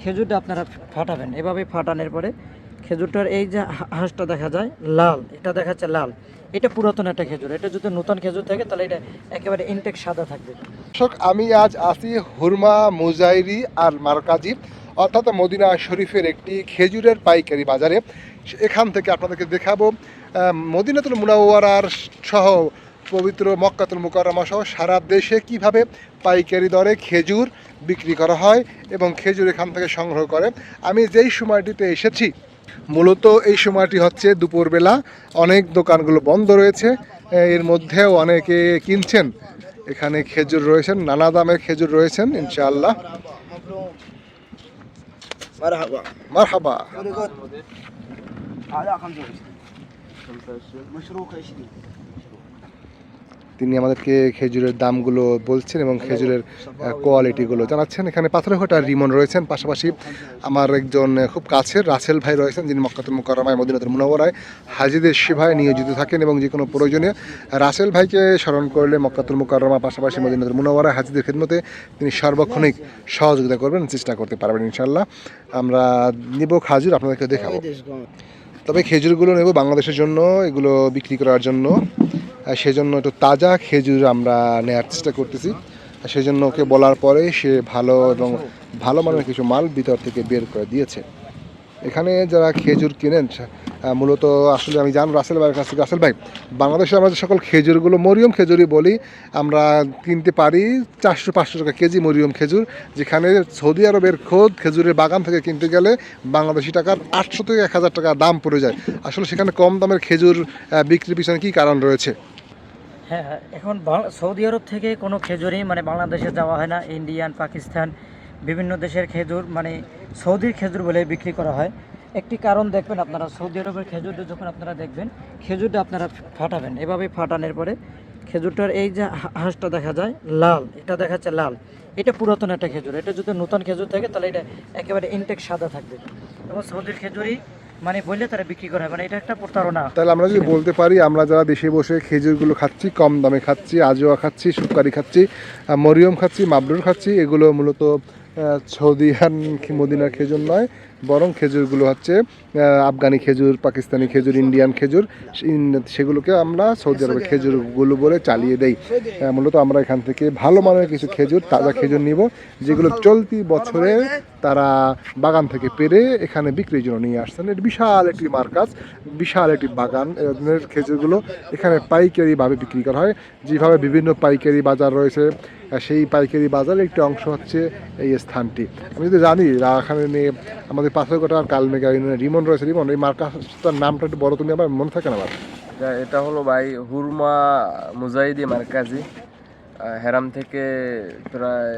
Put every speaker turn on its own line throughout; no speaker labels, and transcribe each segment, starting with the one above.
খেজুরটা আপনারা ফাটাবেন। এভাবে ফাটানোর পরে খেজুরটার এই যে হাঁসটা দেখা যায় লাল, এটা দেখাচ্ছে লাল, এটা পুরাতন একটা খেজুর। এটা যদি নতুন খেজুর থাকে তাহলে এটা একেবারে ইনটেক সাদা থাকবে।
দর্শক, আমি আজ আছি হুরমা মুজাইরি আর মারকাজি অর্থাৎ মদিনা শরীফের একটি খেজুরের পাইকারি বাজারে। এখান থেকে আপনাদেরকে দেখাবো মদিনাতুল মুনাওয়ারার সহ পবিত্র মক্কাতুল মুকাররমা সহ সারা দেশে কিভাবে পাইকারি দরে খেজুর বিক্রি করা হয় এবং খেজুর এখান থেকে সংগ্রহ করে। আমি যেই সময়টিতে এসেছি মূলত এই সময়টি হচ্ছে দুপুরবেলা, অনেক দোকানগুলো বন্ধ রয়েছে, এর মধ্যেও অনেকে কিনছেন। এখানে খেজুর রয়েছেন, নানা দামের খেজুর রয়েছেন ইনশাআল্লাহ।
مرحبا
মারহাবা।
هذا 25 مشروق 20
তিনি আমাদেরকে খেজুরের দামগুলো বলছেন এবং খেজুরের কোয়ালিটিগুলো জানাচ্ছেন। এখানে পাথরঘাটার রিমন রয়েছেন, পাশাপাশি আমার একজন খুব কাছের রাসেল ভাই রয়েছেন, যিনি মক্কাতুল মুকাররমায় মদিনাতুল মুনাওয়ারায় হাজিদের সেবায় নিয়োজিত থাকেন এবং যে কোনো প্রয়োজনে রাসেল ভাইকে স্মরণ করলে মক্কাতুল মুকাররমা পাশাপাশি মদিনাতুল মুনাওয়ারায় হাজিদের খিদমতে তিনি সার্বক্ষণিক সহযোগিতা করবেন, চেষ্টা করতে পারবেন ইনশাআল্লাহ। আমরা নিব খাজুর, আপনাদেরকে দেখাবো। তবে খেজুরগুলো নেব বাংলাদেশের জন্য, এগুলো বিক্রি করার জন্য, সেজন্য একটু তাজা খেজুর আমরা নেওয়ার চেষ্টা করতেছি। সেজন্য ওকে বলার পরে সে ভালো এবং ভালো মানের কিছু মাল ভিতর থেকে বের করে দিয়েছে। এখানে যারা খেজুর কিনেন মূলত আসলে আমি জান রাসেল ভাইয়ের কাছ থেকে, রাসেল ভাই, বাংলাদেশে আমরা যে সকল খেজুরগুলো মরিয়ম খেজুরই বলি, আমরা কিনতে পারি 400-500 টাকা কেজি মরিয়ম খেজুর, যেখানে সৌদি আরবের খোদ খেজুরের বাগান থেকে কিনতে গেলে বাংলাদেশি টাকার 800 থেকে 1000 টাকা দাম পড়ে যায়। আসলে সেখানে কম দামের খেজুর বিক্রির পিছনে কী কারণ রয়েছে?
হ্যাঁ, এখন সৌদি আরব থেকে কোনো খেজুরই মানে বাংলাদেশে যাওয়া হয় না। ইন্ডিয়ান, পাকিস্তান, বিভিন্ন দেশের খেজুর মানে সৌদির খেজুর বলে বিক্রি করা হয়। একটি কারণ দেখবেন আপনারা, সৌদি আরবের খেজুরটা যখন আপনারা দেখবেন, খেজুরটা আপনারা ফাটাবেন। এভাবে ফাটানোর পরে খেজুরটার এই যে হাঁসটা দেখা যায় লাল, এটা দেখাচ্ছে লাল, এটা পুরাতন একটা খেজুর। এটা যদি নতুন খেজুর থাকে তাহলে এটা একেবারে ইনটেক সাদা থাকবে। এবং সৌদির খেজুরই মানে বললে তারা বিক্রি করা হয়, মানে এটা একটা প্রতারণা।
তাহলে আমরা যদি বলতে পারি, আমরা যারা দেশে বসে খেজুরগুলো খাচ্ছি, কম দামে খাচ্ছি, আজোয়া খাচ্ছি, সুপারি খাচ্ছি, মরিয়ম খাচ্ছি, মাবরুর খাচ্ছি, এগুলো মূলত সৌদিয়ান মদিনার খেজুর নয়, বরং খেজুরগুলো হচ্ছে আফগানি খেজুর, পাকিস্তানি খেজুর, ইন্ডিয়ান খেজুর, সেগুলোকে আমরা সৌদি আরবের খেজুরগুলো বলে চালিয়ে দেই। মূলত আমরা এখান থেকে ভালো মানের কিছু খেজুর, তাজা খেজুর নিব, যেগুলো চলতি বছরে তারা বাগান থেকে পেরে এখানে বিক্রির জন্য নিয়ে আসছেন। এর বিশাল একটি মার্কাজ, বিশাল একটি বাগান। এ ধরনের খেজুরগুলো এখানে পাইকারিভাবে বিক্রি করা হয়। যেভাবে বিভিন্ন পাইকারি বাজার রয়েছে, সেই পাইকারি বাজারের একটি অংশ হচ্ছে এই স্থানটি। আমি যদি জানি এখানে নিয়ে আমাদের পাথরঘাটার কালমেঘা ইউনিয়নের রিমন রয়েছে, রিমন, এই মার্কাজটার নামটা একটু বড়, তুমি আমার মনে থাকে না আমার।
এটা হলো ভাই হুরমা মুজাহিদি মারকাজি, হেরাম থেকে প্রায়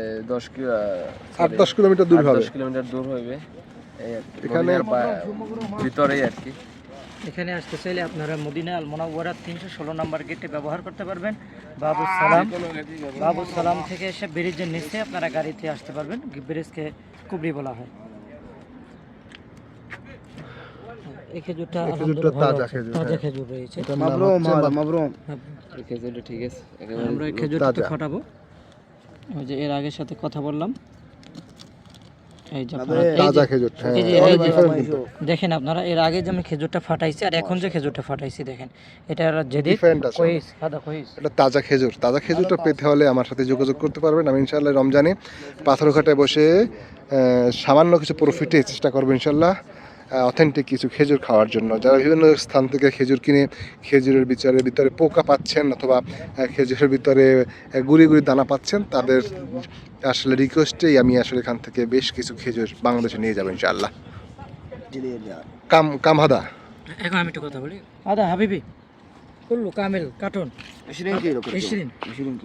8-10 কিলোমিটার দূর হবে।
10 কিলোমিটার দূর হবে
এখানে
ভিতরেই আর কি।
এখানে আসতে চাইলে আপনারা মদিনা আল মুনাওয়ারা 316 নম্বর গেটে ব্যবহার করতে পারবেন। বাবু সালাম থেকে এসে ব্রিজের নিচে আপনারা গাড়িতে আসতে পারবেন। ব্রিজকে কুবরি বলা হয়। এই খেজুরটা
তাজা খেজুর,
তাজা খেজুর রয়েছে।
مبروم
এই খেজুরটা ঠিক আছে,
আমরা এই খেজুরটা ফাটাবো। ওই যে এর আগের সাথে কথা বললাম, এই যে
তাজা খেজুর।
দেখেন আপনারা, এর আগে যে আমি খেজুরটা ফাটাইছি আর এখন যে খেজুরটা ফাটাইছি দেখেন, এটার যদি
এটা তাজা খেজুর। তাজা খেজুরটা পেতে হলে আমার সাথে যোগাযোগ করতে পারবেন। আমি ইনশাআল্লাহ রমজানে পাথরঘাটায় বসে সামান্য কিছু প্রফিটে চেষ্টা করবো ইনশাআল্লাহ অথেন্টিক কিছু খেজুর খাওয়ার জন্য। যারা বিভিন্ন স্থান থেকে খেজুর কিনে খেজুরের ভিতরে পোকা পাচ্ছেন অথবা খেজুরের ভিতরে গুড়ি গুড়ি দানা পাচ্ছেন, তাদের আসলে রিকোয়েস্টেই আমি আসলে এখান থেকে বেশ কিছু খেজুর বাংলাদেশে নিয়ে যাবো ইনশাআল্লাহ। কাম হাদা,
এখন আমি একটু কথা বলি। আদা হাবিবি কুল্লু কামিল কার্টুন
20 كيلو
20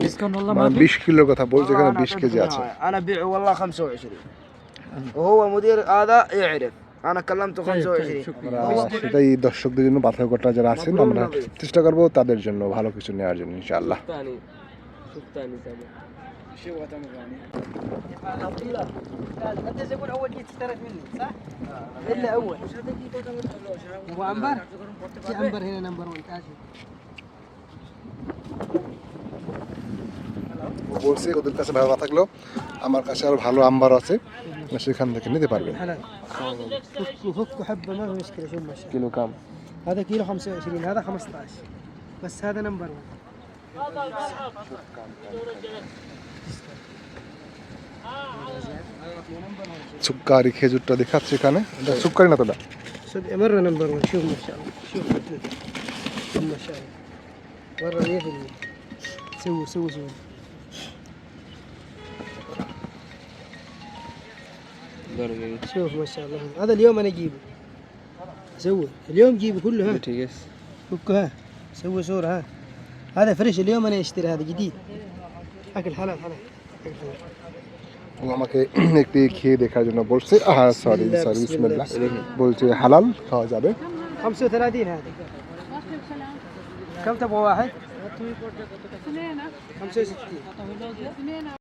ডিসকাউন্ট والله
মানে 20 কিলোর কথা বলছে, এখানে 20 কেজি আছে।
انا بيعه والله 25 وهو مدير هذا يعرف انا كلمته 25
সেটাই দর্শকদের জন্য, পাথরঘাটা যারা আছেন, আমরা চেষ্টা করবো তাদের জন্য ভালো কিছু নেওয়ার জন্য ইনশাআল্লাহ।
انت تقول اول جيت اشتريت مني صح؟ الا اول هو عنبر، في عنبر هنا نمبر 1 تعال
বলছে ওদের কাছে ভালো না থাকলেও আমার কাছে আরো ভালো আম্বার আছে। সেখান থেকে নিতে পারবেন।
حلال وفكوا حبه ما في مشكله شو ما شاء
কিলো কাম
الله. هذا كيلو 25 هذا 15 بس هذا نمبر 1.
সুক্কারি খেজুরটা দেখাচ্ছে এখানে, এটা সুক্কারি না তো এটা?
صدق مره نمبر 1. شوف ما شاء الله شوف شوف ما شاء الله مره 100%. سووا شوف ما شاء الله. هذا اليوم انا اجيبه سوي اليوم جيبه كله ها
ঠিক আছে
فكه ها سوي صورة ها. هذا فريش اليوم انا اشتري هذا جديد اكل حلال حلال أكل حلال.
ও আমাকে একটি খেয়ে দেখার জন্য বলছে, সরি বিসমিল্লাহ, বলছে হালাল খাওয়া যাবে।
35 هذا كم تبغى واحد؟ 65